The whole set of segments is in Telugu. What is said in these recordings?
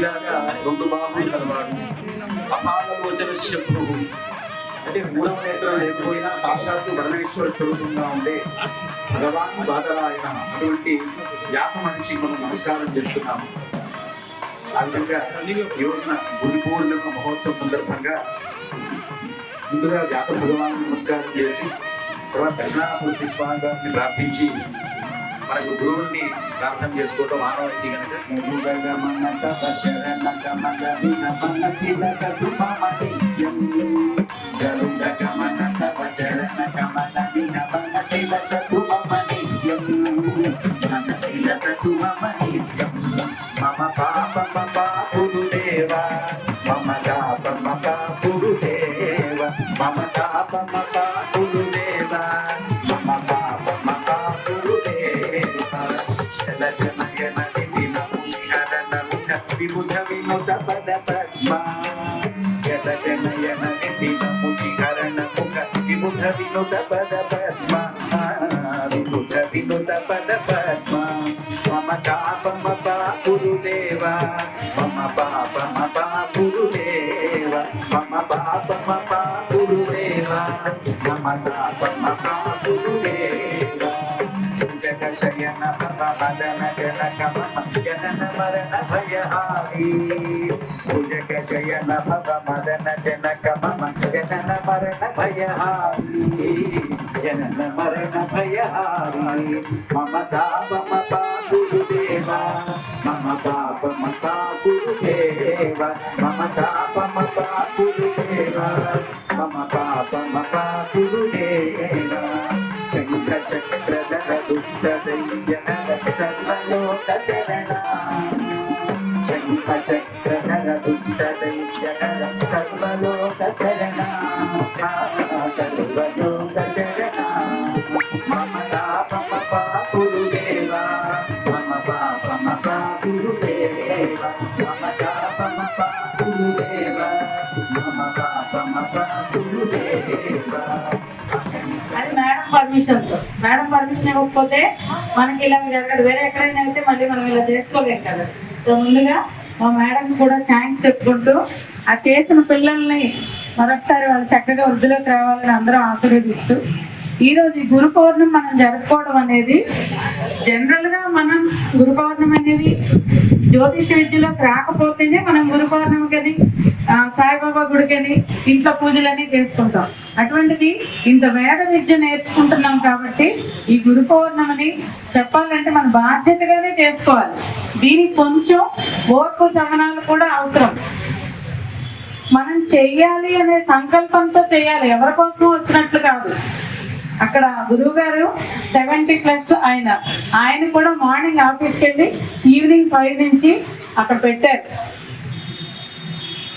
ఇలాగా రెండు బాహువులు కలవాడు, అపాలలోచన శత్రువు అంటే మూడవ నేత్రం లేకపోయినా సాక్షాత్తు పరమేశ్వర స్వరూపంగా ఉండే భగవాన్ బాదరాయణ అటువంటి వ్యాస మహర్షి మనం నమస్కారం చేస్తున్నాము. ఆ విధంగా ఈ రోజున గురు పూర్ణిమ మహోత్సవం సందర్భంగా ముందుగా వ్యాస భగవాన్ నమస్కారం చేసి తర్వాత దక్షిణామూర్తి స్వామి గారిని ప్రార్థించి మనకు గురువుని ప్రార్థన చేసుకోవడం మానవైతే కనుక మమ పాప గురుదేవా మమ పాప గురుదేవ మమ పాప గురుదేవా మమ పాప గురుదేవ జనయన విధిన విబుధ వినుత పద పద్మ జనయన విధిన ముచిహరణ ముఖ విబుధ వినుత పద పద్మ విబుధ వినుత పద పద్మ మమ పాపమ గురుదేవ మమ పాపమ గురుదేవ మమ పాపమ గురుదేవ మమ పాపమ గురుదేవ జగశయన భవ మదన జనక మమ జనన మరణ భయహారి జగశయన భవ మదన జనక మమ జనన మరణ భయహారి జనన మరణ భయహారి మమ పాపమ గురుదేవ మమ పాపమ గురుదేవ మమ పాపమ గురుదేవ మమ పాపమ గురుదేవ శంఖ చక్రధర దుష్ట దైత్యనర సర్వలోక శరణ శంఖ చక్రధర దుష్ట దైత్యనర సర్వలోక శరణ సర్వలోక శరణ మమ పాపమ గురుదేవ మమ పాపమ గురుదేవ మమ పాపమ గురుదేవ మమ పాపమ గురుదేవ. అది మేడం పర్మిషన్ ఇవ్వకపోతే మనకి ఇలా జరగదు. వేరే ఎక్కడైనా అయితే మళ్ళీ మనం ఇలా చేసుకోలేం కదా. సో ముందుగా మా మేడం కూడా థ్యాంక్స్ చెప్పుకుంటూ ఆ చేసిన పిల్లల్ని మరొకసారి వాళ్ళు చక్కగా వృద్ధిలోకి రావాలని అందరం ఆశీర్వదిస్తూ ఈరోజు ఈ గురు పౌర్ణమి మనం జరుపుకోవడం అనేది జనరల్గా మనం గురు పౌర్ణమి అనేది జ్యోతిష విద్యలోకి రాకపోతేనే మనం గురు పౌర్ణమికని సాయిబాబా గుడికని ఇంట్లో పూజలన్నీ చేసుకుంటాం. అటువంటిది ఇంత వేద విద్య నేర్చుకుంటున్నాం కాబట్టి ఈ గురు పౌర్ణమిని చెప్పాలంటే మన బాధ్యతగానే చేసుకోవాలి. దీనికి కొంచెం ఓర్పు సహనాలు కూడా అవసరం. మనం చెయ్యాలి అనే సంకల్పంతో చేయాలి, ఎవరి కోసం వచ్చినట్లు కాదు. అక్కడ గురువు గారు 70+ ఆయన కూడా మార్నింగ్ ఆఫీస్కి వెళ్ళి ఈవినింగ్ 5 నుంచి అక్కడ పెట్టారు.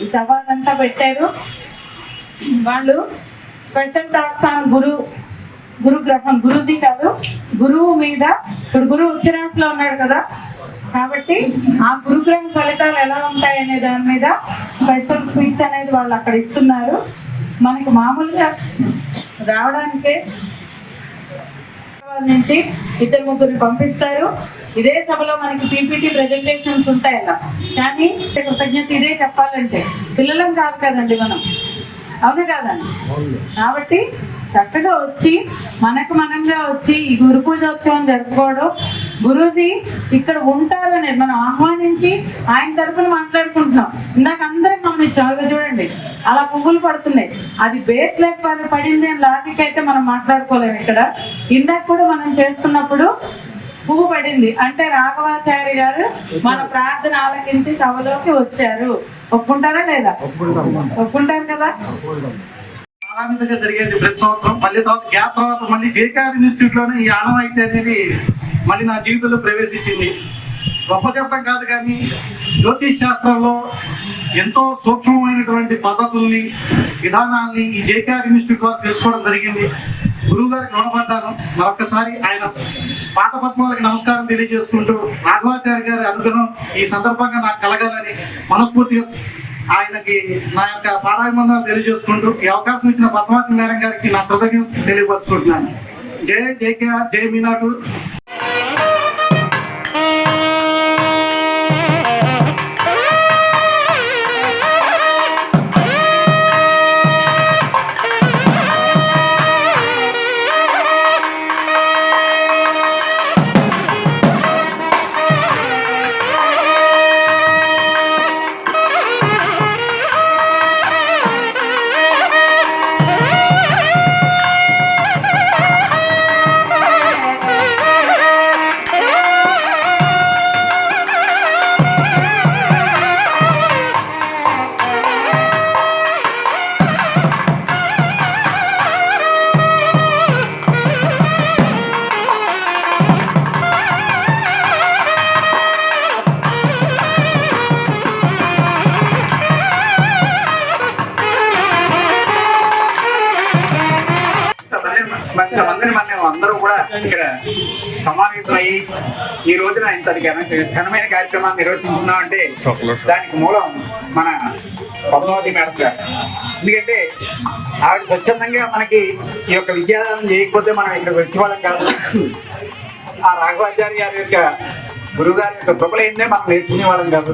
ఈ సభలంతా పెట్టారు. వాళ్ళు స్పెషల్ టాక్స్ ఆన్ గురుగ్రహం, గురుజీ కాదు గురువు మీద. ఇప్పుడు గురువు ఉచ్చరాశిలో ఉన్నాడు కదా, కాబట్టి ఆ గురుగ్రహం ఫలితాలు ఎలా ఉంటాయి అనే దాని మీద స్పెషల్ స్పీచ్ అనేది వాళ్ళు అక్కడ ఇస్తున్నారు. మనకి మామూలుగా రావడానికే నుంచి 2-3 పంపిస్తారు. ఇదే సభలో మనకి పీపీటీ ప్రెజెంటేషన్స్ ఉంటాయి అలా. కానీ కృతజ్ఞత ఇదే చెప్పాలంటే పిల్లలం కాదు కదండి మనం, అవును కాదండి. కాబట్టి చక్కగా వచ్చి మనకు మనంగా వచ్చి ఈ గురు పూజోత్సవం జరుపుకోవడం, గురూజీ ఇక్కడ ఉంటారు అనేది మనం ఆహ్వానించి ఆయన తరఫున మాట్లాడుకుంటున్నాం. ఇందాక అందరం మనం చాలా చూడండి అలా పువ్వులు పడుతున్నాయి. అది బేస్ లేకపోతే పడింది అని లాజిక్ అయితే మనం మాట్లాడుకోలేము. ఇక్కడ ఇందాక కూడా మనం చేస్తున్నప్పుడు పువ్వు పడింది అంటే రాఘవాచారి గారు మన ప్రార్థన ఆలకించి సభలోకి వచ్చారు. ఒప్పుకుంటారా లేదా? ఒప్పుకుంటారు కదా. ఆనందంగా జరిగేది ప్రతి సంవత్సరం. మళ్ళీ తర్వాత గ్యాప్ తర్వాత మళ్ళీ జేకేఆర్ ఇన్స్టిట్యూట్ లోనే ఈ ఆనవాయితీ అనేది మళ్ళీ నా జీవితంలో ప్రవేశించింది. గొప్ప చెప్పడం కాదు కానీ జ్యోతిష్ శాస్త్రంలో ఎంతో సూక్ష్మమైనటువంటి పద్ధతుల్ని, విధానాల్ని ఈ జేకేఆర్ ఇన్స్టిట్యూట్ వారు తెలుసుకోవడం జరిగింది. గురువు గారికి రుణపడ్డాను. మరొకసారి ఆయన పాత పద్మాలకు నమస్కారం తెలియజేసుకుంటూ రాఘవాచార్య గారి అనుగ్రహం ఈ సందర్భంగా నాకు కలగాలని మనస్ఫూర్తిగా ఆయనకి నా యొక్క పాదాభివందనాలు తెలియజేసుకుంటూ ఈ అవకాశం ఇచ్చిన పద్మావతి మేడం గారికి నా కృతజ్ఞతలు తెలియపరుచుకుంటున్నాను. జై జేకేఆర్, జై మీనాటు. ఇక్కడ సమావేశమయ్యి ఈ రోజున ఇంత ఘనమైన కార్యక్రమాన్ని నిర్వహించుకున్నాం అంటే దానికి మూలం మన పద్మావతి మేడం గారు. ఎందుకంటే ఆవిడ స్వచ్ఛందంగా మనకి ఈ యొక్క విద్యాదానం చేయకపోతే మనం ఇక్కడ వచ్చేవాళ్ళం కాదు. ఆ రాఘవాచార్య గారి యొక్క గురువు గారి యొక్క కృపలైందే మనం నేర్చుకునే వాళ్ళం కాదు.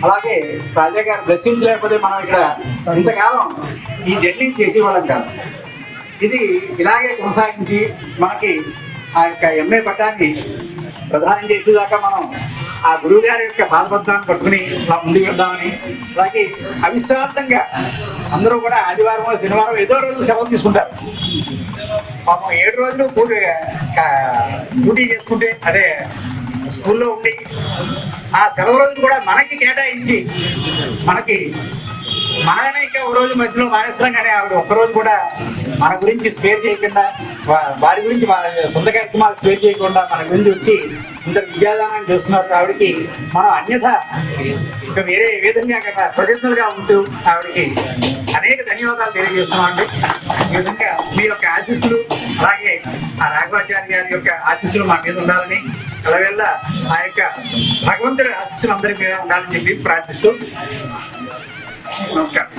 అలాగే రాజా గారు బ్లెస్సింగ్స్ లేకపోతే మనం ఇక్కడ ఇంతకాలం ఈ జర్నీ చేసేవాళ్ళం కాదు. ఇది ఇలాగే కొనసాగించి మనకి ఆ యొక్క ఎంఏ పట్టాన్ని ప్రదానం చేసేదాకా మనం ఆ గురువు గారి యొక్క పాదపద్మాన్ని పట్టుకుని అలా ముందుకు వెళ్దామని, అలాగే అవిశ్రాంతంగా అందరూ కూడా ఆదివారం శనివారం ఏదో రోజు సెలవు తీసుకుంటారు. పాపం 7 రోజులు డ్యూటీ చేసుకుంటే అదే స్కూల్లో ఉండి ఆ సెలవు రోజులు కూడా మనకి కేటాయించి మనమే ఇంకా ఒక రోజు మధ్యలో మానేస్తాం, కానీ ఆవిడ ఒక్కరోజు కూడా మన గురించి స్పేర్ చేయకుండా, వారి గురించి సొంత కార్యక్రమాలు స్పేర్ చేయకుండా మన గురించి వచ్చి ఇంత విద్యాదానాన్ని చేస్తున్నారు. ఆవిడకి మనం అన్యథ ఇంకా వేరే విధంగా కదా ప్రొఫెషనల్ గా ఉంటూ ఆవిడకి అనేక ధన్యవాదాలు తెలియజేస్తున్నామండి. ఈ విధంగా మీ యొక్క ఆశీస్సులు, అలాగే ఆ రాఘవాచార్య గారి యొక్క ఆశీస్సులు మా మీద ఉండాలని, అలాగల్ల ఆ యొక్క భగవంతుడి ఆశీస్సులు అందరి మీద ఉండాలని చెప్పి ప్రార్థిస్తూ నమస్కారం.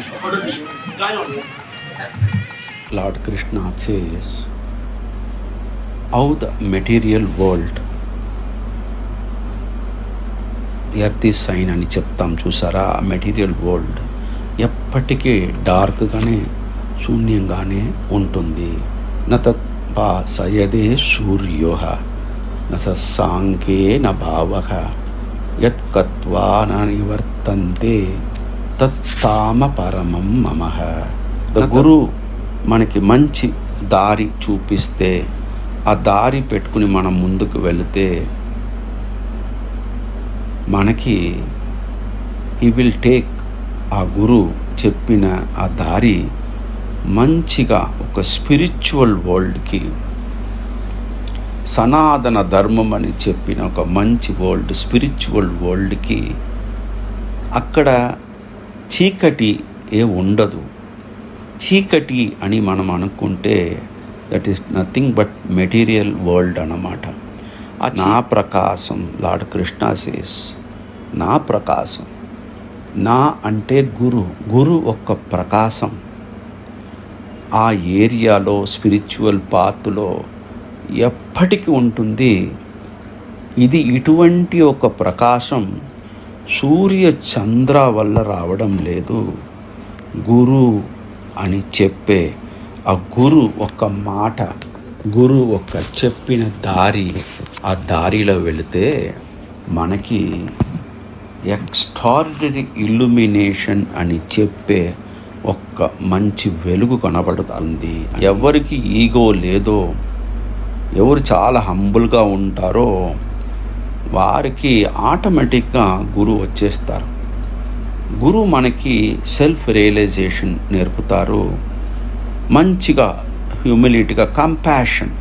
Lord Krishna says, how the material world, earth is sign అని చెప్తాం చూసారా. ఆ మెటీరియల్ వరల్డ్ ఎప్పటికీ డార్క్గానే శూన్యంగానే ఉంటుంది. నతత్ భాసయదే సూర్యోహ నసాంకే నభావః యత్ కత్వా న నివర్తంతే తత్తామ పరమం మమః. గురు మనకి మంచి దారి చూపిస్తే ఆ దారి పెట్టుకుని మనం ముందుకు వెళితే మనకి ఈ విల్ టేక్ ఆ గురు చెప్పిన ఆ దారి మంచిగా ఒక స్పిరిచువల్ వరల్డ్కి, సనాతన ధర్మం అని చెప్పిన ఒక మంచి వరల్డ్, స్పిరిచువల్ వరల్డ్కి అక్కడ చీకటి ఉండదు. చీకటి అని మనం అనుకుంటే that is nothing but material world అన్నమాట. నా ప్రకాశం, లార్డ్ కృష్ణ సేస్, నా ప్రకాశం. నా అంటే గురు ఒక్క ప్రకాశం ఆ ఏరియాలో స్పిరిచువల్ పాత్లో ఎప్పటికీ ఉంటుంది. ఇది ఇటువంటి ఒక ప్రకాశం సూర్య చంద్ర వల్ల రావడం లేదు. గురు అని చెప్పే ఆ గురు ఒక్క మాట, గురు ఒక్క చెప్పిన దారి, ఆ దారిలో వెళితే మనకి ఎక్స్ట్రాడినరీ ఇల్యూమినేషన్ అని చెప్పే ఒక్క మంచి వెలుగు కనబడుతుంది. ఎవరికి ఈగో లేదో, ఎవరు చాలా హంబుల్గా ఉంటారో వారికి ఆటోమేటిక్గా గురువు వచ్చేస్తారు. గురువు మనకి సెల్ఫ్ రియలైజేషన్ నేర్పుతారు. మంచిగా హ్యూమిలిటీగా, కంపాషన్,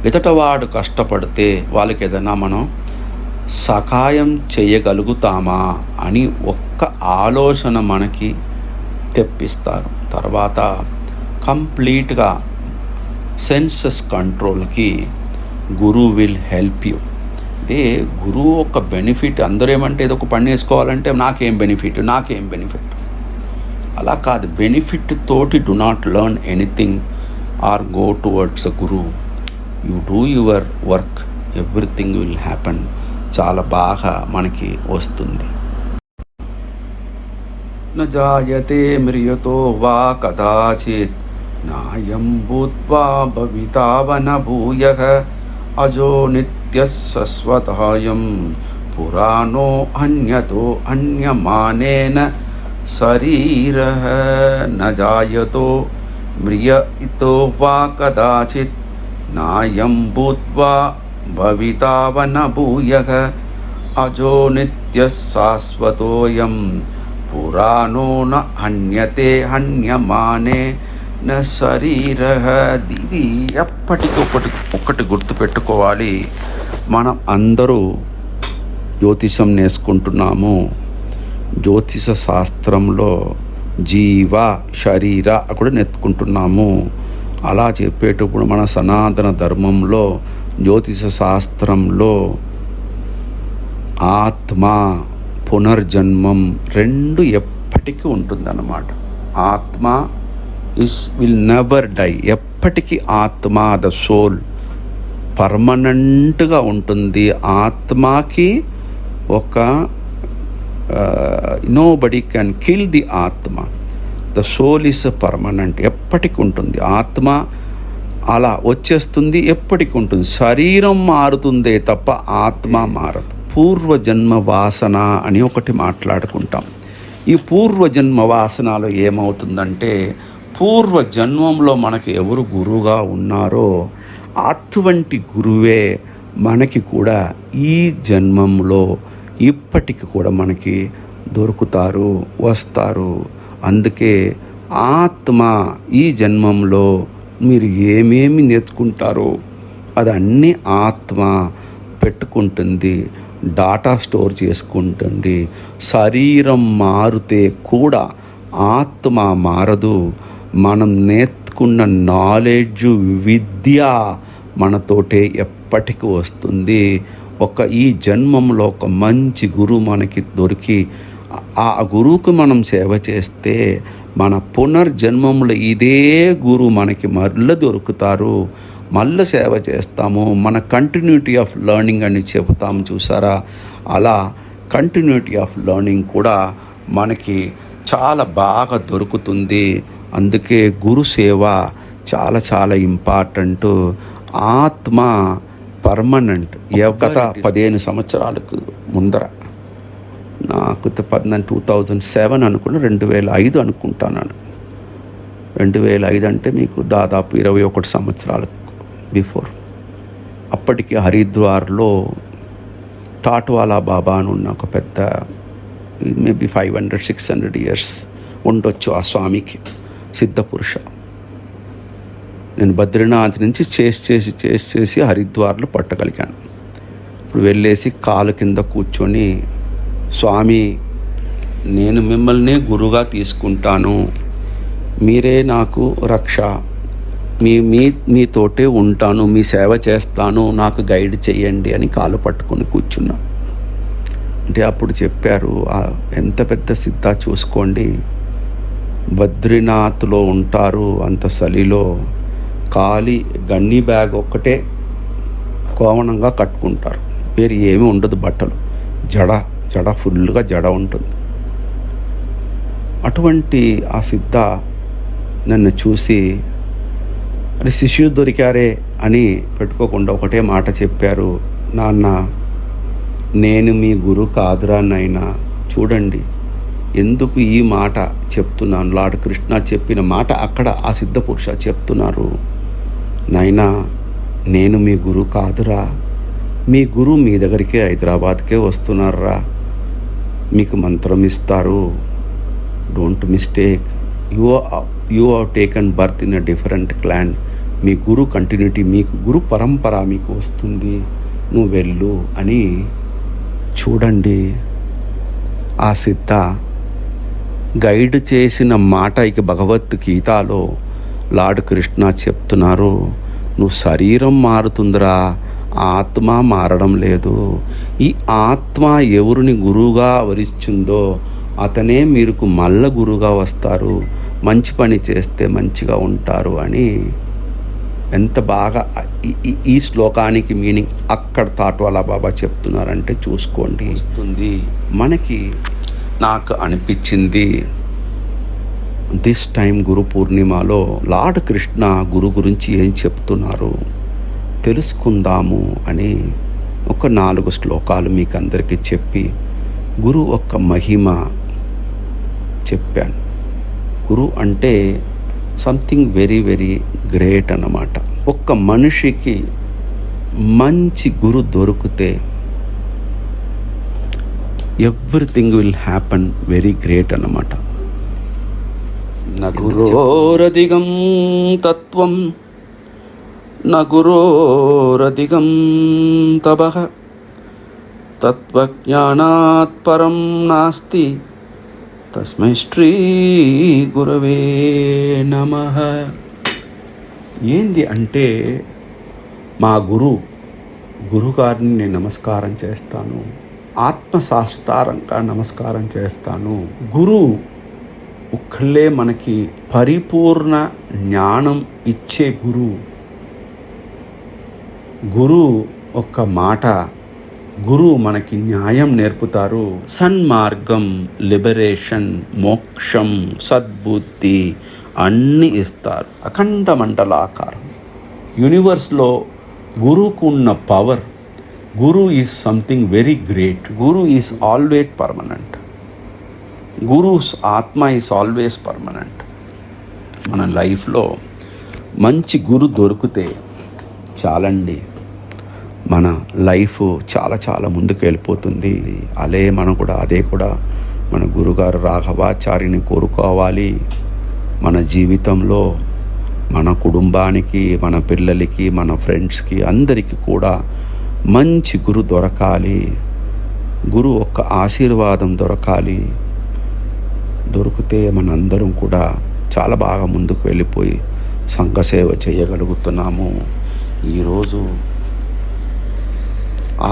ఎదుటవాడు కష్టపడితే వాళ్ళకి ఏదైనా మనం సహాయం చేయగలుగుతామా అని ఒక్క ఆలోచన మనకి తెప్పిస్తారు. తర్వాత కంప్లీట్గా సెన్సెస్ కంట్రోల్కి గురువు విల్ హెల్ప్ యూ. ఇదే గురువు ఒక బెనిఫిట్. అందరూ ఏమంటే ఏదో ఒక పని వేసుకోవాలంటే నాకేం బెనిఫిట్. అలా కాదు. బెనిఫిట్ తోటి do not learn anything or go towards a Guru. You do your work, everything will happen. చాలా బాగా మనకి వస్తుంది. న జాయతే మ్రియతో వా కదాచిత్ నాయం భూత్వా భవితావన భూయః అజో నిత్యః శాశ్వతోయం పురాణో అన్యతో అన్యమానేన శరీరః. న జాయతో మ్రియతో వా కదాచిత్ నాయం భూత్వా భవితావన భూయః అజో నిత్యః శాశ్వతోయం పురాణో న హన్యతే హన్యమానే న శరీరః. ఇది ఎప్పటికొకటి గుర్తుపెట్టుకోవాలి. మనం అందరూ జ్యోతిషం నేర్చుకుంటున్నాము. జ్యోతిష శాస్త్రంలో జీవ శరీర కూడా నేర్చుకుంటున్నాము. అలా చెప్పేటప్పుడు మన సనాతన ధర్మంలో జ్యోతిష శాస్త్రంలో ఆత్మ పునర్జన్మం రెండు ఎప్పటికీ ఉంటుందన్నమాట. ఆత్మ విల్ నెవర్ డై. ఎప్పటికీ ఆత్మ, ద సోల్ పర్మనెంట్గా ఉంటుంది. ఆత్మకి ఒక నోబడీ కెన్ కిల్ ది ఆత్మ. ద సోల్ ఈస్ పర్మనెంట్, ఎప్పటికి ఉంటుంది. ఆత్మ అలా వచ్చేస్తుంది, ఎప్పటికి ఉంటుంది. శరీరం మారుతుందే తప్ప ఆత్మ మారదు. పూర్వజన్మ వాసన అని ఒకటి మాట్లాడుకుంటాం. ఈ పూర్వజన్మ వాసనలో ఏమవుతుందంటే, పూర్వజన్మంలో మనకి ఎవరు గురువుగా ఉన్నారో అటువంటి గురువే మనకి కూడా ఈ జన్మంలో ఇప్పటికి కూడా మనకి దొరుకుతారు, వస్తారు. అందుకే ఆత్మ ఈ జన్మంలో మీరు ఏమేమి నేర్చుకుంటారో అదన్నీ ఆత్మ పెట్టుకుంటుంది, డాటా స్టోర్ చేసుకుంటుంది. శరీరం మారితే కూడా ఆత్మ మారదు. మనం నేర్చుకున్న నాలెడ్జ్, విద్య మనతోటే ఎప్పటికీ వస్తుంది. ఈ జన్మంలో ఒక మంచి గురువు మనకి దొరికి ఆ గురువుకు మనం సేవ చేస్తే మన పునర్జన్మంలో ఇదే గురువు మనకి మళ్ళీ దొరుకుతారు, మళ్ళీ సేవ చేస్తాము. మన కంటిన్యూటీ ఆఫ్ లెర్నింగ్ అని చెబుతాము చూసారా, అలా కంటిన్యూటీ ఆఫ్ లెర్నింగ్ కూడా మనకి చాలా బాగా దొరుకుతుంది. అందుకే గురు సేవ చాలా చాలా ఇంపార్టెంట్. ఆత్మ పర్మనెంట్. గత 15 సంవత్సరాలకు ముందర, నాకు 2007 అనుకుంటా, 2005 అనుకుంటాను. 2005 అంటే మీకు దాదాపు 21 సంవత్సరాలకు బిఫోర్. అప్పటికి హరిద్వార్లో టాట్వాలా బాబా అని ఉన్న ఒక పెద్ద, మేబీ 500-600 ఇయర్స్ ఉండొచ్చు ఆ స్వామికి, సిద్ధపురుష. నేను బద్రీనాథ్ నుంచి చేసి హరిద్వార్లో పట్టగలిగాను. ఇప్పుడు వెళ్ళేసి కాలు కింద కూర్చొని, స్వామి నేను మిమ్మల్ని గురువుగా తీసుకుంటాను, మీరే నాకు రక్ష, మీతోటే ఉంటాను, మీ సేవ చేస్తాను, నాకు గైడ్ చేయండి అని కాలు పట్టుకొని కూర్చున్నాను. అంటే అప్పుడు చెప్పారు, ఎంత పెద్ద సిద్ధ చూసుకోండి, బద్రీనాథ్లో ఉంటారు, అంత చలిలో ఖాళీ గన్నీ బ్యాగ్ ఒక్కటే కోవణంగా కట్టుకుంటారు, వేరు ఏమీ ఉండదు, బట్టలు జడ ఫుల్గా జడ ఉంటుంది. అటువంటి ఆ సిద్ధ నన్ను చూసి, అరే శిష్యుడు దొరికారే అని పెట్టుకోకుండా ఒకటే మాట చెప్పారు, నాన్న నేను మీ గురువు కాదురా నాయనా, చూడండి ఎందుకు ఈ మాట చెప్తున్నాను. లార్డ్ కృష్ణ చెప్పిన మాట అక్కడ ఆ సిద్ధపురుష చెప్తున్నారు, నాయనా నేను మీ గురువు కాదురా, మీ గురువు మీ దగ్గరికే హైదరాబాద్కే వస్తున్నారా, మీకు మంత్రం ఇస్తారు, don't mistake, you have taken birth in a different clan, me Guru continuity, మీకు గురు పరంపర మీకు వస్తుంది, నువ్వు వెళ్ళు అని. చూడండి ఆ సిద్ధ గైడ్ చేసిన మాట ఇక భగవద్గీతలో లార్డ్ కృష్ణ చెప్తున్నారు, నువ్వు శరీరం మారుతుందిరా, ఆత్మ మారడం లేదు. ఈ ఆత్మ ఎవరిని గురువుగా వరిస్తుందో అతనే మీకు మళ్ళా గురువుగా వస్తారు, మంచి పని చేస్తే మంచిగా ఉంటారు అని. ఎంత బాగా ఈ శ్లోకానికి మీనింగ్ అక్కడ టాట్వాలా బాబా చెప్తున్నారంటే చూసుకోండి. వస్తుంది మనకి. నాకు అనిపించింది దిస్ టైం గురు పూర్ణిమలో లార్డ్ కృష్ణ గురు గురించి ఏం చెప్తున్నారు తెలుసుకుందాము అని ఒక 4 శ్లోకాలు మీకు అందరికీ చెప్పి గురు యొక్క మహిమ చెప్పాను. గురు అంటే సంథింగ్ వెరీ వెరీ గ్రేట్ అన్నమాట. ఒక్క మనిషికి మంచి గురు దొరికితే everything will happen very great అన్నమాట. నగురోరధిగం తత్వం నగురోరధిగం తపః తత్వజ్ఞానాత్ పరం నాస్తి తస్మై శ్రీ గురవే నమః. ఏంది అంటే మా గురు గురుగారిని నేను నమస్కారం చేస్తాను, ఆత్మసాష్టారంగా నమస్కారం చేస్తాను. గురువు ఒక్కళ్ళే మనకి పరిపూర్ణ జ్ఞానం ఇచ్చే గురువు ఒక్క మాట, గురువు మనకి న్యాయం నేర్పుతారు. సన్మార్గం, లిబరేషన్, మోక్షం, సద్బుద్ధి అన్నీ ఇస్తారు. అఖండ మండలాకారం యూనివర్స్లో గురువుకు ఉన్న power. Guru is something very great. Guru is always permanent. Gurus ఆత్మ ఈజ్ ఆల్వేస్ పర్మనెంట్. మన లైఫ్లో మంచి గురు దొరికితే చాలండి, మన లైఫ్ చాలా చాలా ముందుకు వెళ్ళిపోతుంది. అదే కూడా మన గురుగారు రాఘవాచార్యని కోరుకోవాలి. మన జీవితంలో మన కుటుంబానికి, మన పిల్లలకి, మన ఫ్రెండ్స్కి అందరికీ కూడా మంచి గురు దొరకాలి. గురు ఒక్క ఆశీర్వాదం దొరకాలి. దొరికితే మనందరం కూడా చాలా బాగా ముందుకు వెళ్ళిపోయి సంఘసేవ చేయగలుగుతున్నాము. ఈరోజు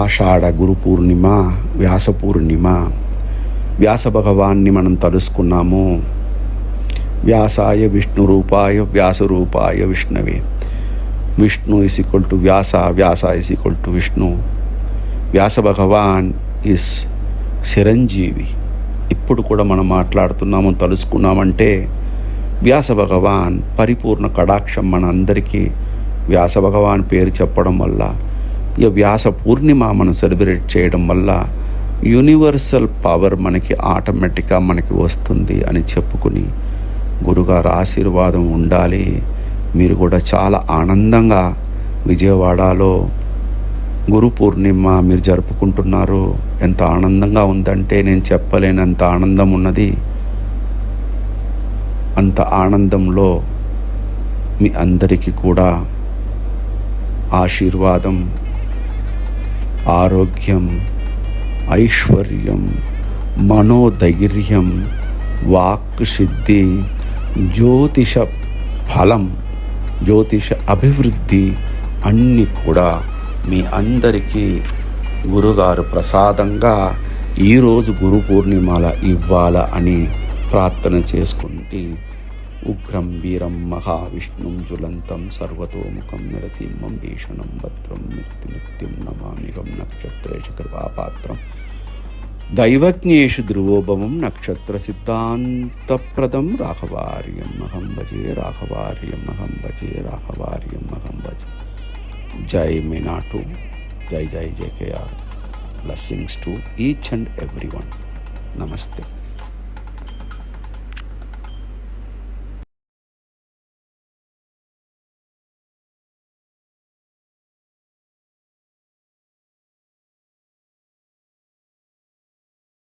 ఆషాఢ గురు పూర్ణిమ, వ్యాస పూర్ణిమ. వ్యాస భగవాన్ని మనం తలుసుకున్నాము. వ్యాసాయ విష్ణు రూపాయ వ్యాస రూపాయ విష్ణవే. Vishnu is equal to Vyasa, Vyasa is equal to Vishnu. Vyasa Bhagwan is chiranjeevi. ఇప్పుడు కూడా మనం మాట్లాడుతున్నాము, తలుసుకున్నామంటే వ్యాస భగవాన్ పరిపూర్ణ కటాక్షం మన అందరికీ వ్యాస భగవాన్ పేరు చెప్పడం వల్ల, ఇక వ్యాస పూర్ణిమ మనం సెలబ్రేట్ చేయడం వల్ల యూనివర్సల్ పవర్ మనకి ఆటోమేటిక్గా మనకి వస్తుంది అని చెప్పుకుని గురుగారు ఆశీర్వాదం ఉండాలి. మీరు కూడా చాలా ఆనందంగా విజయవాడలో గురు పూర్ణిమ మీరు జరుపుకుంటున్నారు. ఎంత ఆనందంగా ఉందంటే నేను చెప్పలేనంత ఆనందం ఉన్నది. అంత ఆనందంలో మీ అందరికీ కూడా ఆశీర్వాదం, ఆరోగ్యం, ఐశ్వర్యం, మనోధైర్యం, వాక్ సిద్ధి, జ్యోతిష ఫలం, జ్యోతిష అభివృద్ధి అన్నీ కూడా మీ అందరికీ గురుగారు ప్రసాదంగా ఈరోజు గురు పూర్ణిమల ఇవ్వాల అని ప్రార్థన చేసుకుంటే, ఉగ్రం వీరం మహావిష్ణుం జ్వలంతం సర్వతోముఖం నరసింహం భీషణం భద్రం నిత్యం నమామిగం నక్షత్రేష కృపాపాత్రం దైవజ్ఞేషు ధ్రువోభవం నక్షత్ర సిద్ధాంతప్రదం రాఘవార్యం అహం భజే, రాఘవార్యం అహం భజే, రాఘవార్యం అహం భజే. జై మీనాటు, జై జై JKR. Blessings to each and everyone. Namaste.